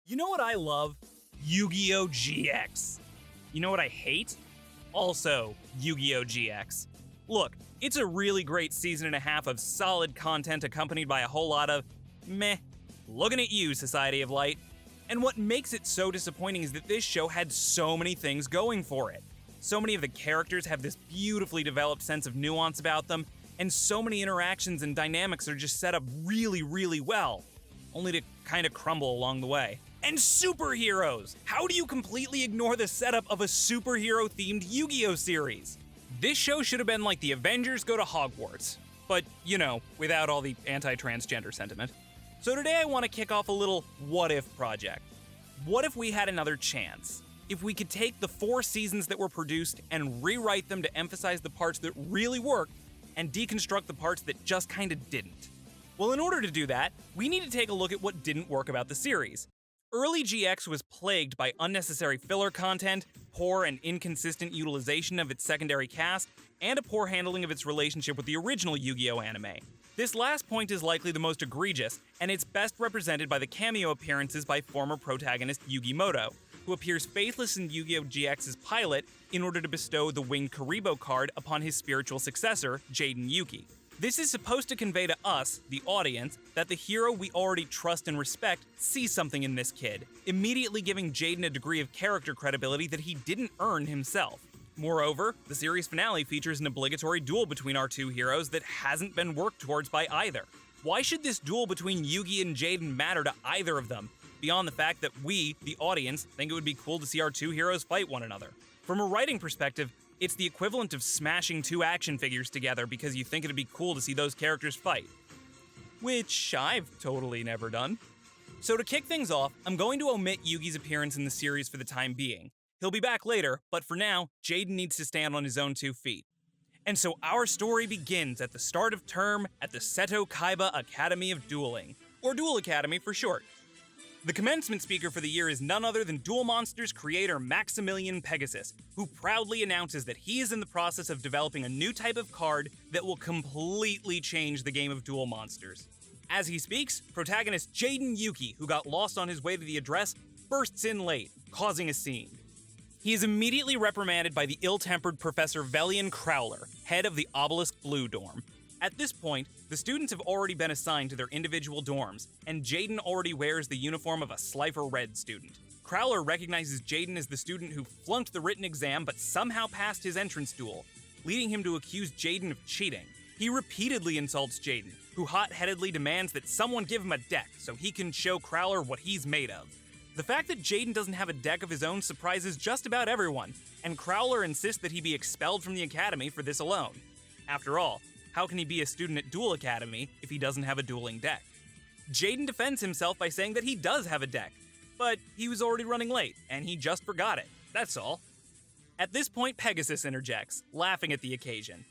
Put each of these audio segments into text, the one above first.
You know what I love? Yu-Gi-Oh! GX. You know what I hate? Also, Yu-Gi-Oh! GX. Look, it's a really great season and a half of solid content accompanied by a whole lot of meh. Looking at you, Society of Light. And what makes it so disappointing is that this show had so many things going for it. So many of the characters have this beautifully developed sense of nuance about them, and so many interactions and dynamics are just set up really, really well, only to kind of crumble along the way. And superheroes! How do you completely ignore the setup of a superhero-themed Yu-Gi-Oh! Series? This show should have been like the Avengers Go to Hogwarts, but, you know, without all the anti-transgender sentiment. So today I want to kick off a little what-if project. What if we had another chance? If we could take the 4 seasons that were produced and rewrite them to emphasize the parts that really worked and deconstruct the parts that just kinda didn't. Well, in order to do that, we need to take a look at what didn't work about the series. Early GX was plagued by unnecessary filler content, poor and inconsistent utilization of its secondary cast, and a poor handling of its relationship with the original Yu-Gi-Oh! Anime. This last point is likely the most egregious, and it's best represented by the cameo appearances by former protagonist Yugi Moto, who appears faithless in Yu-Gi-Oh! GX's pilot in order to bestow the Winged Karibo card upon his spiritual successor, Jaden Yuki. This is supposed to convey to us, the audience, that the hero we already trust and respect sees something in this kid, immediately giving Jaden a degree of character credibility that he didn't earn himself. Moreover, the series finale features an obligatory duel between our two heroes that hasn't been worked towards by either. Why should this duel between Yugi and Jaden matter to either of them, beyond the fact that we, the audience, think it would be cool to see our two heroes fight one another? From a writing perspective, it's the equivalent of smashing 2 action figures together because you think it'd be cool to see those characters fight. Which I've totally never done. So to kick things off, I'm going to omit Yugi's appearance in the series for the time being. He'll be back later, but for now, Jaden needs to stand on his own 2 feet. And so our story begins at the start of term at the Seto Kaiba Academy of Dueling, or Duel Academy for short. The commencement speaker for the year is none other than Duel Monsters creator Maximilian Pegasus, who proudly announces that he is in the process of developing a new type of card that will completely change the game of Duel Monsters. As he speaks, protagonist Jaden Yuki, who got lost on his way to the address, bursts in late, causing a scene. He is immediately reprimanded by the ill-tempered Professor Velian Crowler, head of the Obelisk Blue dorm. At this point, the students have already been assigned to their individual dorms, and Jaden already wears the uniform of a Slifer Red student. Crowler recognizes Jaden as the student who flunked the written exam but somehow passed his entrance duel, leading him to accuse Jaden of cheating. He repeatedly insults Jaden, who hot-headedly demands that someone give him a deck so he can show Crowler what he's made of. The fact that Jaden doesn't have a deck of his own surprises just about everyone, and Crowler insists that he be expelled from the academy for this alone. After all, how can he be a student at Duel Academy if he doesn't have a dueling deck? Jaden defends himself by saying that he does have a deck, but he was already running late, and he just forgot it, that's all. At this point, Pegasus interjects, laughing at the occasion.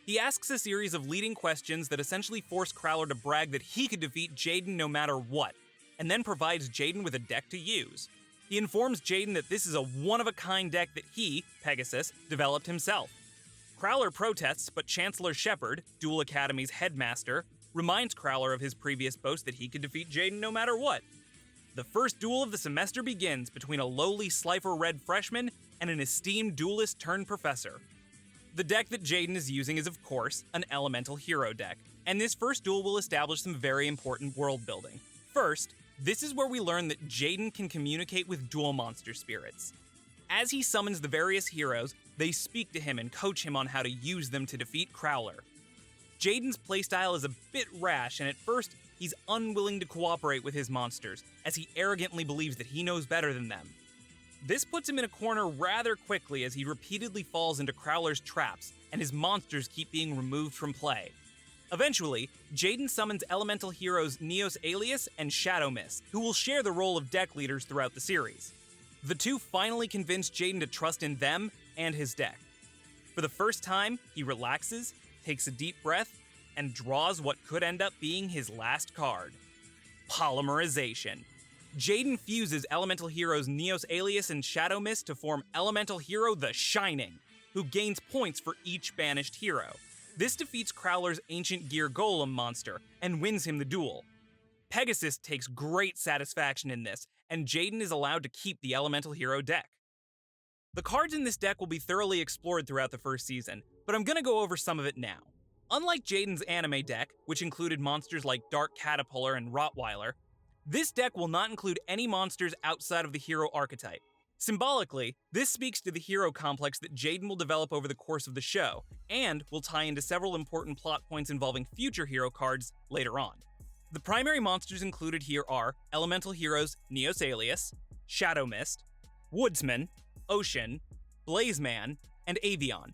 He asks a series of leading questions that essentially force Crowler to brag that he could defeat Jaden no matter what, and then provides Jaden with a deck to use. He informs Jaden that this is a one-of-a-kind deck that he, Pegasus, developed himself. Crowler protests, but Chancellor Shepard, Duel Academy's headmaster, reminds Crowler of his previous boast that he could defeat Jaden no matter what. The first duel of the semester begins between a lowly Slifer Red freshman and an esteemed duelist-turned-professor. The deck that Jaden is using is, of course, an elemental hero deck, and this first duel will establish some very important world building. First, this is where we learn that Jaden can communicate with Duel Monster spirits. As he summons the various heroes, they speak to him and coach him on how to use them to defeat Crowler. Jaden's playstyle is a bit rash, and at first, he's unwilling to cooperate with his monsters, as he arrogantly believes that he knows better than them. This puts him in a corner rather quickly as he repeatedly falls into Crowler's traps, and his monsters keep being removed from play. Eventually, Jaden summons elemental heroes Neos Alias and Shadow Mist, who will share the role of deck leaders throughout the series. The two finally convince Jaden to trust in them and his deck. For the first time, he relaxes, takes a deep breath, and draws what could end up being his last card. Polymerization. Jaden fuses elemental heroes Neos Alias and Shadow Mist to form elemental hero The Shining, who gains points for each banished hero. This defeats Crowler's Ancient Gear Golem monster and wins him the duel. Pegasus takes great satisfaction in this, and Jaden is allowed to keep the Elemental Hero deck. The cards in this deck will be thoroughly explored throughout the first season, but I'm gonna go over some of it now. Unlike Jaden's anime deck, which included monsters like Dark Caterpillar and Rottweiler, this deck will not include any monsters outside of the hero archetype. Symbolically, this speaks to the hero complex that Jaden will develop over the course of the show, and will tie into several important plot points involving future hero cards later on. The primary monsters included here are Elemental Heroes Neos Alias, Shadow Mist, Woodsman, Ocean, Blazeman, and Avion.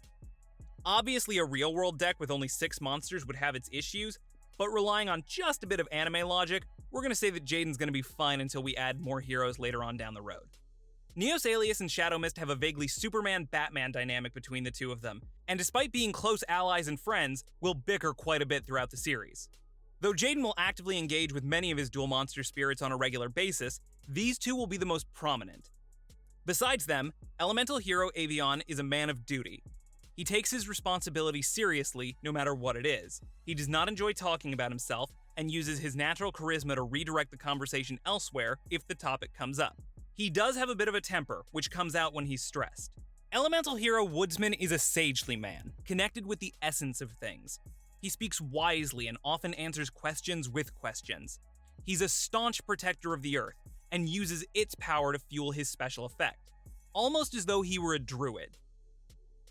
Obviously, a real-world deck with only 6 monsters would have its issues, but relying on just a bit of anime logic, we're gonna say that Jaden's gonna be fine until we add more heroes later on down the road. Neos Alias and Shadow Mist have a vaguely Superman-Batman dynamic between the two of them, and despite being close allies and friends, will bicker quite a bit throughout the series. Though Jaden will actively engage with many of his dual monster spirits on a regular basis, these two will be the most prominent. Besides them, Elemental Hero Avion is a man of duty. He takes his responsibility seriously, no matter what it is. He does not enjoy talking about himself, and uses his natural charisma to redirect the conversation elsewhere if the topic comes up. He does have a bit of a temper, which comes out when he's stressed. Elemental Hero Woodsman is a sagely man, connected with the essence of things. He speaks wisely and often answers questions with questions. He's a staunch protector of the Earth, and uses its power to fuel his special effect, almost as though he were a druid.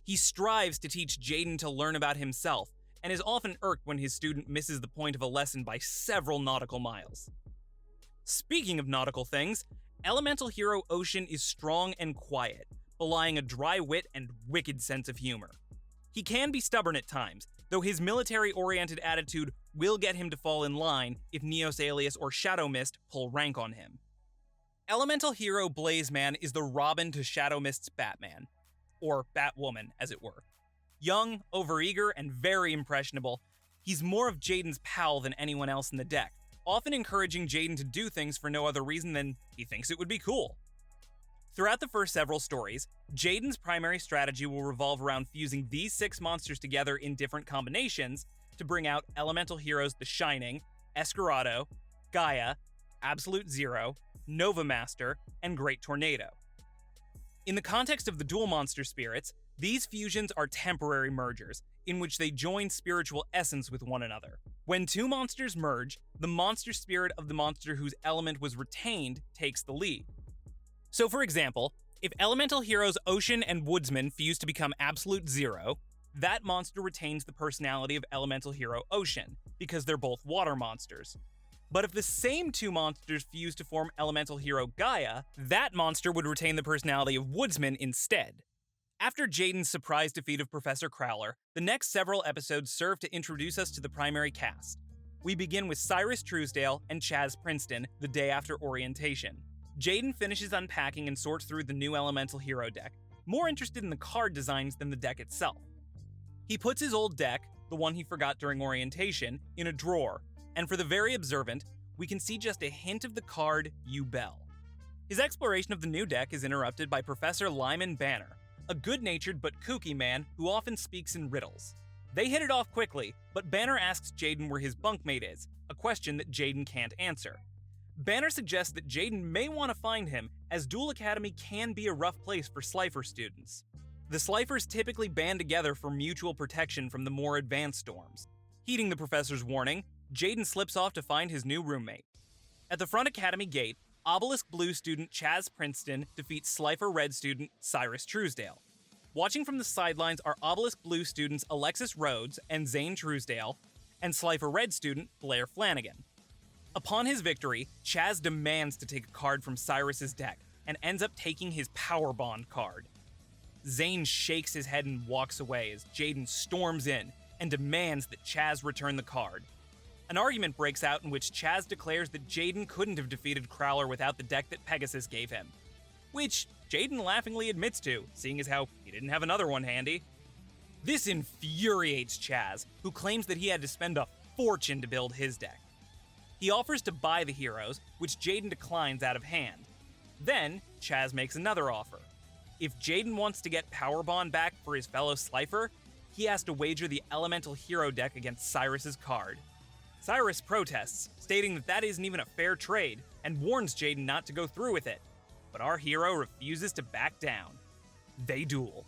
He strives to teach Jaden to learn about himself, and is often irked when his student misses the point of a lesson by several nautical miles. Speaking of nautical things, Elemental Hero Ocean is strong and quiet, belying a dry wit and wicked sense of humor. He can be stubborn at times, though his military-oriented attitude will get him to fall in line if Neos Alias or Shadow Mist pull rank on him. Elemental Hero Blazeman is the Robin to Shadow Mist's Batman, or Batwoman, as it were. Young, overeager, and very impressionable, he's more of Jaden's pal than anyone else in the deck, often encouraging Jaden to do things for no other reason than he thinks it would be cool. Throughout the first several stories, Jaden's primary strategy will revolve around fusing these 6 monsters together in different combinations to bring out Elemental Heroes The Shining, Escarado, Gaia, Absolute Zero, Nova Master, and Great Tornado. In the context of the dual monster spirits, these fusions are temporary mergers, in which they join spiritual essence with one another. When 2 monsters merge, the monster spirit of the monster whose element was retained takes the lead. So for example, if Elemental Heroes Ocean and Woodsman fuse to become Absolute Zero, that monster retains the personality of Elemental Hero Ocean, because they're both water monsters. But if the same 2 monsters fuse to form Elemental Hero Gaia, that monster would retain the personality of Woodsman instead. After Jaden's surprise defeat of Professor Crowler, the next several episodes serve to introduce us to the primary cast. We begin with Cyrus Truesdale and Chaz Princeton the day after orientation. Jaden finishes unpacking and sorts through the new Elemental Hero deck, more interested in the card designs than the deck itself. He puts his old deck, the one he forgot during orientation, in a drawer, and for the very observant, we can see just a hint of the card Ubel. His exploration of the new deck is interrupted by Professor Lyman Banner, a good-natured but kooky man who often speaks in riddles. They hit it off quickly, but Banner asks Jaden where his bunkmate is, a question that Jaden can't answer. Banner suggests that Jaden may want to find him, as Duel Academy can be a rough place for Slifer students. The Slifers typically band together for mutual protection from the more advanced storms. Heeding the professor's warning, Jaden slips off to find his new roommate. At the front academy gate, Obelisk Blue student Chaz Princeton defeats Slifer Red student Cyrus Truesdale. Watching from the sidelines are Obelisk Blue students Alexis Rhodes and Zane Truesdale, and Slifer Red student Blair Flanagan. Upon his victory, Chaz demands to take a card from Cyrus's deck, and ends up taking his Power Bond card. Zane shakes his head and walks away as Jaden storms in and demands that Chaz return the card. An argument breaks out in which Chaz declares that Jaden couldn't have defeated Crowler without the deck that Pegasus gave him, which Jaden laughingly admits to, seeing as how he didn't have another one handy. This infuriates Chaz, who claims that he had to spend a fortune to build his deck. He offers to buy the heroes, which Jaden declines out of hand. Then, Chaz makes another offer. If Jaden wants to get Power Bond back for his fellow Slifer, he has to wager the Elemental Hero deck against Cyrus's card. Cyrus protests, stating that isn't even a fair trade, and warns Jaden not to go through with it. But our hero refuses to back down. They duel.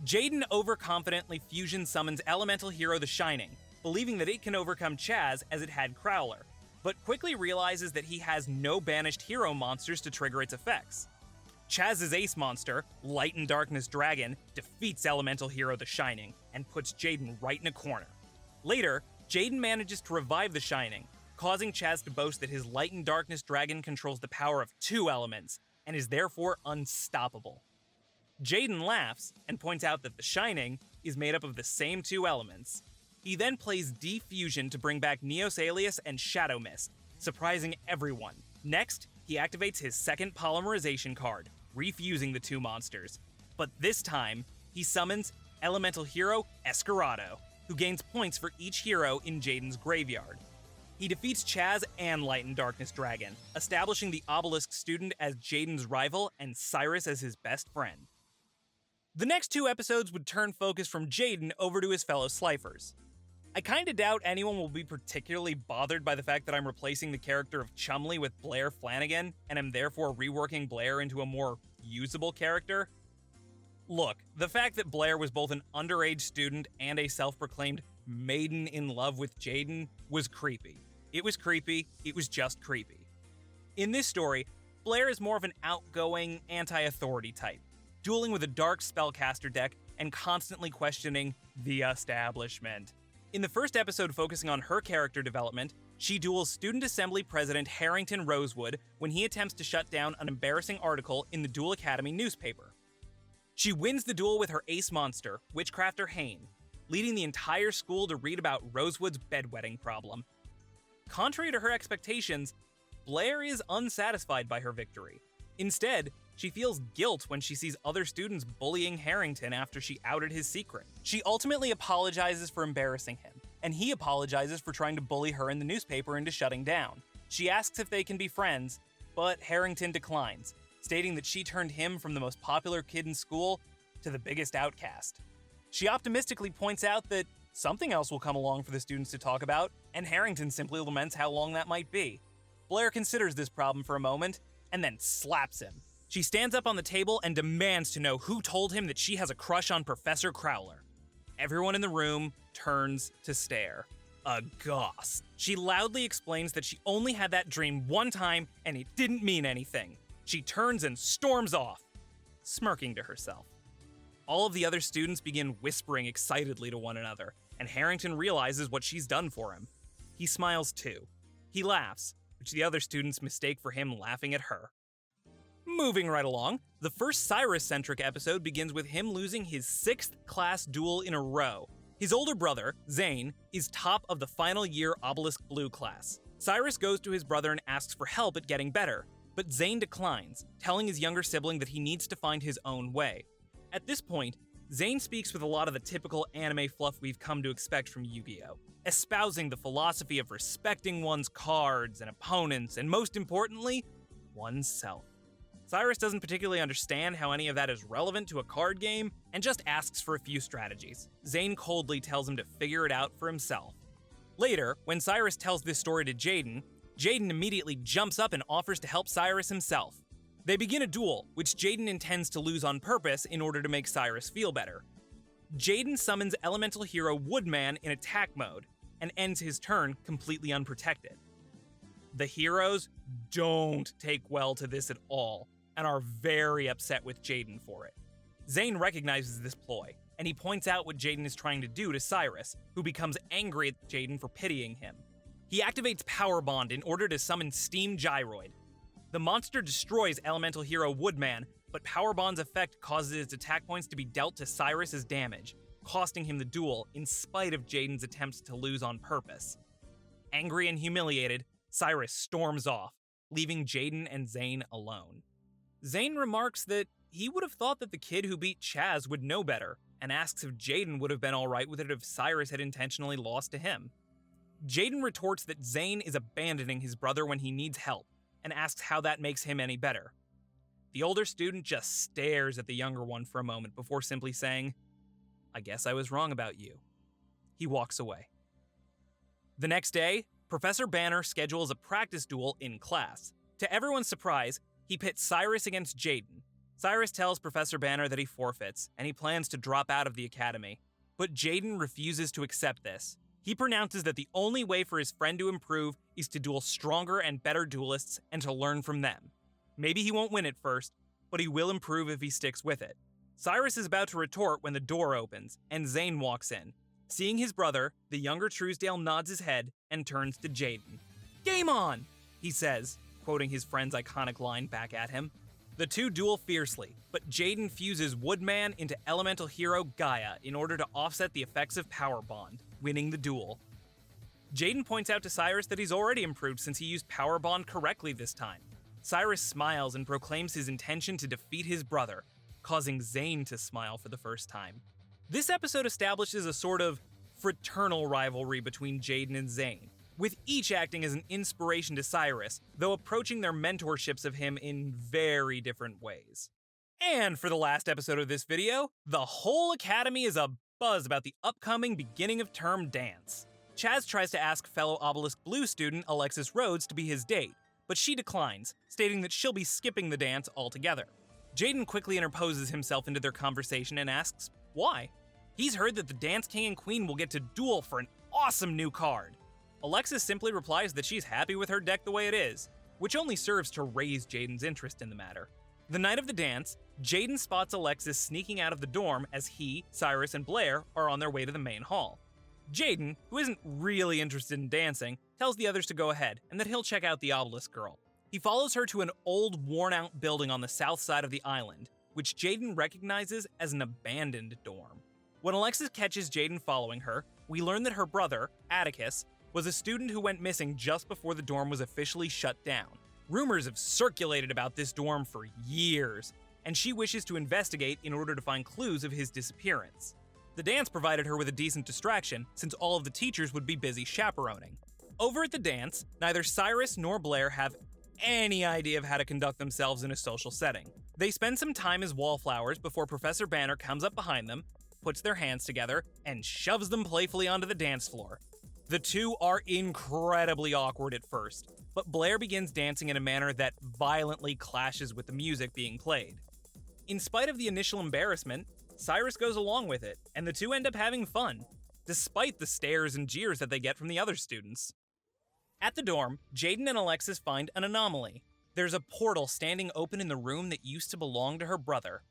Jaden overconfidently fusion summons elemental hero the Shining, believing that it can overcome Chaz as it had Crowler, but quickly realizes that he has no banished hero monsters to trigger its effects. Chaz's ace monster, Light and Darkness Dragon, defeats elemental hero the Shining and puts Jaden right in a corner. Later, Jaden manages to revive the Shining, causing Chaz to boast that his Light and Darkness Dragon controls the power of 2 elements and is therefore unstoppable. Jaden laughs and points out that the Shining is made up of the same 2 elements. He then plays Defusion to bring back Neos Alias and Shadow Mist, surprising everyone. Next, he activates his second polymerization card, refusing the 2 monsters. But this time, he summons elemental hero Escarado, who gains points for each hero in Jaden's graveyard. He defeats Chaz and Light and Darkness Dragon, establishing the Obelisk student as Jaden's rival and Cyrus as his best friend. The next 2 episodes would turn focus from Jaden over to his fellow Slifers. I kinda doubt anyone will be particularly bothered by the fact that I'm replacing the character of Chumley with Blair Flanagan, and am therefore reworking Blair into a more usable character. Look, the fact that Blair was both an underage student and a self-proclaimed maiden in love with Jaden was creepy. It was creepy, it was just creepy. In this story, Blair is more of an outgoing, anti-authority type, dueling with a dark spellcaster deck and constantly questioning the establishment. In the first episode focusing on her character development, she duels Student Assembly President Harrington Rosewood when he attempts to shut down an embarrassing article in the Duel Academy newspaper. She wins the duel with her ace monster, Witchcrafter Hane, leading the entire school to read about Rosewood's bedwetting problem. Contrary to her expectations, Blair is unsatisfied by her victory. Instead, she feels guilt when she sees other students bullying Harrington after she outed his secret. She ultimately apologizes for embarrassing him, and he apologizes for trying to bully her in the newspaper into shutting down. She asks if they can be friends, but Harrington declines, stating that she turned him from the most popular kid in school to the biggest outcast. She optimistically points out that something else will come along for the students to talk about, and Harrington simply laments how long that might be. Blair considers this problem for a moment, and then slaps him. She stands up on the table and demands to know who told him that she has a crush on Professor Crowler. Everyone in the room turns to stare, aghast. She loudly explains that she only had that dream one time and it didn't mean anything. She turns and storms off, smirking to herself. All of the other students begin whispering excitedly to one another, and Harrington realizes what she's done for him. He smiles too. He laughs, which the other students mistake for him laughing at her. Moving right along, the first Cyrus-centric episode begins with him losing his 6th class duel in a row. His older brother, Zane, is top of the final year Obelisk Blue class. Cyrus goes to his brother and asks for help at getting better, but Zane declines, telling his younger sibling that he needs to find his own way. At this point, Zane speaks with a lot of the typical anime fluff we've come to expect from Yu-Gi-Oh!, espousing the philosophy of respecting one's cards and opponents, and most importantly, oneself. Cyrus doesn't particularly understand how any of that is relevant to a card game, and just asks for a few strategies. Zane coldly tells him to figure it out for himself. Later, when Cyrus tells this story to Jaden, Jaden immediately jumps up and offers to help Cyrus himself. They begin a duel, which Jaden intends to lose on purpose in order to make Cyrus feel better. Jaden summons elemental hero Woodman in attack mode, and ends his turn completely unprotected. The heroes don't take well to this at all, and are very upset with Jaden for it. Zane recognizes this ploy, and he points out what Jaden is trying to do to Cyrus, who becomes angry at Jaden for pitying him. He activates Power Bond in order to summon Steam Gyroid. The monster destroys elemental hero Woodman, but Power Bond's effect causes its attack points to be dealt to Cyrus as damage, costing him the duel in spite of Jaden's attempts to lose on purpose. Angry and humiliated, Cyrus storms off, leaving Jaden and Zane alone. Zane remarks that he would have thought that the kid who beat Chaz would know better, and asks if Jaden would have been alright with it if Cyrus had intentionally lost to him. Jaden retorts that Zane is abandoning his brother when he needs help, and asks how that makes him any better. The older student just stares at the younger one for a moment before simply saying, "I guess I was wrong about you." He walks away. The next day, Professor Banner schedules a practice duel in class. To everyone's surprise, he pits Cyrus against Jaden. Cyrus tells Professor Banner that he forfeits, and he plans to drop out of the academy. But Jaden refuses to accept this. He pronounces that the only way for his friend to improve is to duel stronger and better duelists and to learn from them. Maybe he won't win at first, but he will improve if he sticks with it. Cyrus is about to retort when the door opens, and Zane walks in. Seeing his brother, the younger Truesdale nods his head and turns to Jaden. "Game on!" he says, quoting his friend's iconic line back at him. The two duel fiercely, but Jaden fuses Woodman into elemental hero Gaia in order to offset the effects of Power Bond, winning the duel. Jaden points out to Cyrus that he's already improved since he used Power Bond correctly this time. Cyrus smiles and proclaims his intention to defeat his brother, causing Zane to smile for the first time. This episode establishes a sort of fraternal rivalry between Jaden and Zane, with each acting as an inspiration to Cyrus, though approaching their mentorships of him in very different ways. And for the last episode of this video, the whole academy is abuzz about the upcoming beginning of term dance. Chaz tries to ask fellow Obelisk Blue student Alexis Rhodes to be his date, but she declines, stating that she'll be skipping the dance altogether. Jaden quickly interposes himself into their conversation and asks why. He's heard that the Dance King and Queen will get to duel for an awesome new card. Alexis simply replies that she's happy with her deck the way it is, which only serves to raise Jaden's interest in the matter. The night of the dance, Jaden spots Alexis sneaking out of the dorm as he, Cyrus, and Blair are on their way to the main hall. Jaden, who isn't really interested in dancing, tells the others to go ahead and that he'll check out the Obelisk girl. He follows her to an old, worn-out building on the south side of the island, which Jaden recognizes as an abandoned dorm. When Alexis catches Jaden following her, we learn that her brother, Atticus, was a student who went missing just before the dorm was officially shut down. Rumors have circulated about this dorm for years, and she wishes to investigate in order to find clues of his disappearance. The dance provided her with a decent distraction, since all of the teachers would be busy chaperoning. Over at the dance, neither Cyrus nor Blair have any idea of how to conduct themselves in a social setting. They spend some time as wallflowers before Professor Banner comes up behind them, puts their hands together, and shoves them playfully onto the dance floor. The two are incredibly awkward at first, but Blair begins dancing in a manner that violently clashes with the music being played. In spite of the initial embarrassment, Cyrus goes along with it, and the two end up having fun, despite the stares and jeers that they get from the other students. At the dorm, Jaden and Alexis find an anomaly. There's a portal standing open in the room that used to belong to her brother.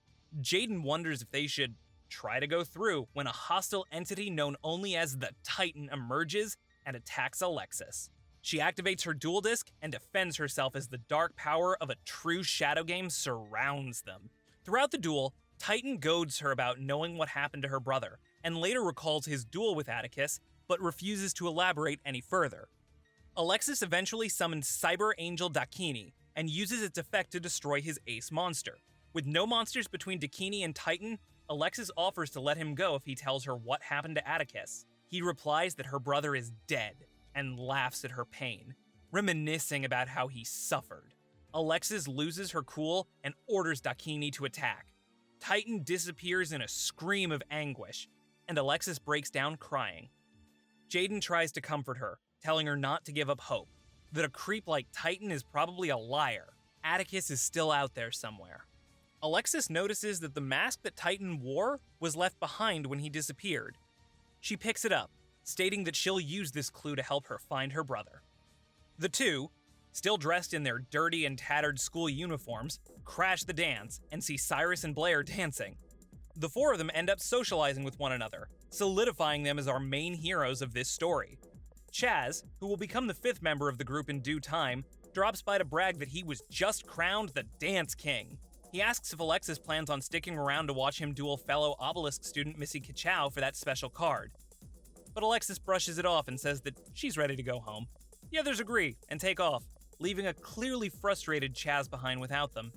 Jaden wonders if they should try to go through when a hostile entity known only as the Titan emerges and attacks Alexis. She activates her duel disc and defends herself as the dark power of a true shadow game surrounds them. Throughout the duel, Titan goads her about knowing what happened to her brother, and later recalls his duel with Atticus, but refuses to elaborate any further. Alexis eventually summons Cyber Angel Dakini and uses its effect to destroy his ace monster. With no monsters between Dakini and Titan, Alexis offers to let him go if he tells her what happened to Atticus. He replies that her brother is dead and laughs at her pain, reminiscing about how he suffered. Alexis loses her cool and orders Dakini to attack. Titan disappears in a scream of anguish, and Alexis breaks down crying. Jaden tries to comfort her, telling her not to give up hope, that a creep like Titan is probably a liar. Atticus is still out there somewhere. Alexis notices that the mask that Titan wore was left behind when he disappeared. She picks it up, stating that she'll use this clue to help her find her brother. The two, still dressed in their dirty and tattered school uniforms, crash the dance and see Cyrus and Blair dancing. The four of them end up socializing with one another, solidifying them as our main heroes of this story. Chaz, who will become the fifth member of the group in due time, drops by to brag that he was just crowned the Dance King. He asks if Alexis plans on sticking around to watch him duel fellow Obelisk student Missy Kachow for that special card. But Alexis brushes it off and says that she's ready to go home. The others agree and take off, leaving a clearly frustrated Chaz behind without them.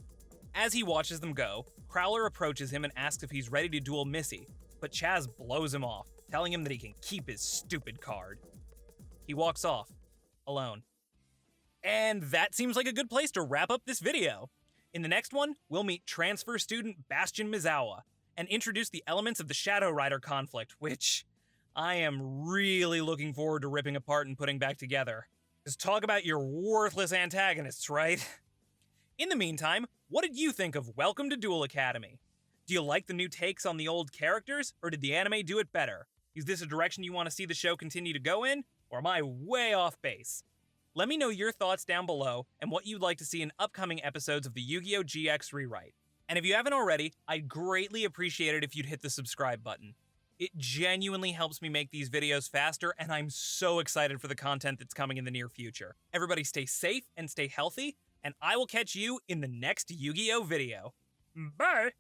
As he watches them go, Crowler approaches him and asks if he's ready to duel Missy, but Chaz blows him off, telling him that he can keep his stupid card. He walks off, alone. And that seems like a good place to wrap up this video. In the next one, we'll meet transfer student Bastion Mizawa and introduce the elements of the Shadow Rider conflict, which I am really looking forward to ripping apart and putting back together. Just talk about your worthless antagonists, right? In the meantime, what did you think of Welcome to Duel Academy? Do you like the new takes on the old characters, or did the anime do it better? Is this a direction you want to see the show continue to go in, or am I way off base? Let me know your thoughts down below and what you'd like to see in upcoming episodes of the Yu-Gi-Oh! GX rewrite. And if you haven't already, I'd greatly appreciate it if you'd hit the subscribe button. It genuinely helps me make these videos faster, and I'm so excited for the content that's coming in the near future. Everybody stay safe and stay healthy, and I will catch you in the next Yu-Gi-Oh! Video. Bye!